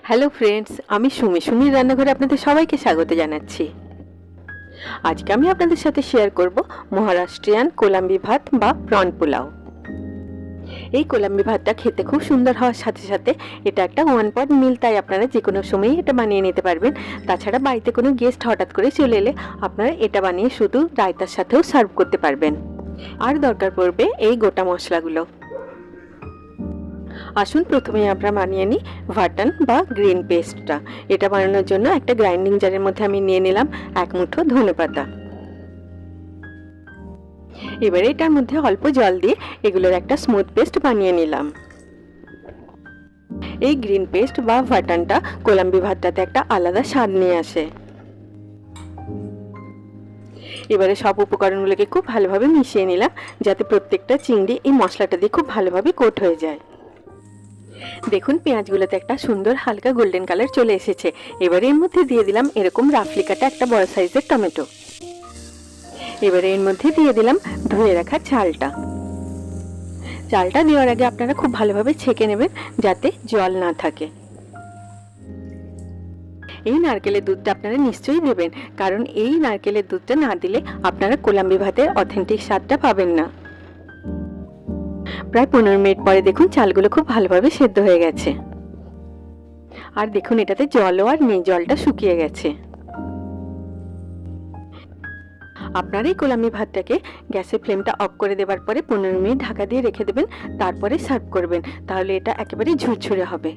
Hello friends, আমি সুমির রান্নাঘরে আপনাদের সবাইকে স্বাগত জানাচ্ছি। আজকে আমি আপনাদের সাথে শেয়ার করব মহারাষ্ট্রিয়ান কোলাম্বি ভাত বা প্রন পোলাও। এই কোলাম্বি ভাতটা খেতে খুব সুন্দর হওয়ার সাথে সাথে এটা একটা ওয়ান পট মিল, তাই আপনারা যে কোনো সময়ই এটা বানিয়ে নিতে পারবেন। তাছাড়া বাড়িতে কোনো গেস্ট হঠাৎ করে চলে এলে আপনারা এটা বানিয়ে শুধু রায়তার সাথেও সার্ভ করতে পারবেন। আর দরকার পড়বে এই গোটা মশলাগুলো। আসুন প্রথমে আমরা বানিয়ে নিই ভাটান বা গ্রিন পেস্টটা। এটা বানানোর জন্য একটা গ্রাইন্ডিং জারের মধ্যে আমি নিয়ে নিলাম এক মুঠো ধনেপাতা। এবারে এটার মধ্যে অল্প জল দিয়ে এগুলোর একটা স্মুথ পেস্ট বানিয়ে নিলাম। এই গ্রিন পেস্ট বা ভাটানটা কোলাম্বি ভাতটাতে একটা আলাদা স্বাদ নিয়ে আসে। এবারে সব উপকরণগুলোকে খুব ভালোভাবে মিশিয়ে নিলাম, যাতে প্রত্যেকটা চিংড়ি এই মশলাটা দিয়ে খুব ভালোভাবে কোট হয়ে যায়। দেখুন পেঁয়াজগুলোতে একটা সুন্দর হালকা গোল্ডেন কালার চলে এসেছে। এবারে এর মধ্যে দিয়ে দিলাম এরকম রাফলি কাটা একটা বড় সাইজের টমেটো। এবারে এর মধ্যে দিয়ে দিলাম ধুয়ে রাখা চালটা। চালটা দেওয়ার আগে আপনারা খুব ভালোভাবে ছেঁকে নেবেন, যাতে জল না থাকে। এই নারকেলের দুধটা আপনারা নিশ্চয়ই দেবেন, কারণ এই নারকেলের দুধটা না দিলে আপনারা কোলাম্বি ভাতের অথেন্টিক স্বাদটা পাবেন না। প্রায় 15 মিনিট পরে দেখুন চালগুলো খুব ভালোভাবে সেদ্ধ হয়ে গেছে। আর দেখুন এটাতে জলও আর নেই, জলটা শুকিয়ে গেছে। আপনারা এই কোলাম্বি ভাতটাকে গ্যাসের ফ্লেমটা অফ করে দেওয়ার পরে 15 মিনিট ঢাকা দিয়ে রেখে দেবেন, তারপরে সার্ভ করবেন। তাহলে এটা একেবারে ঝুরঝুরে হবে।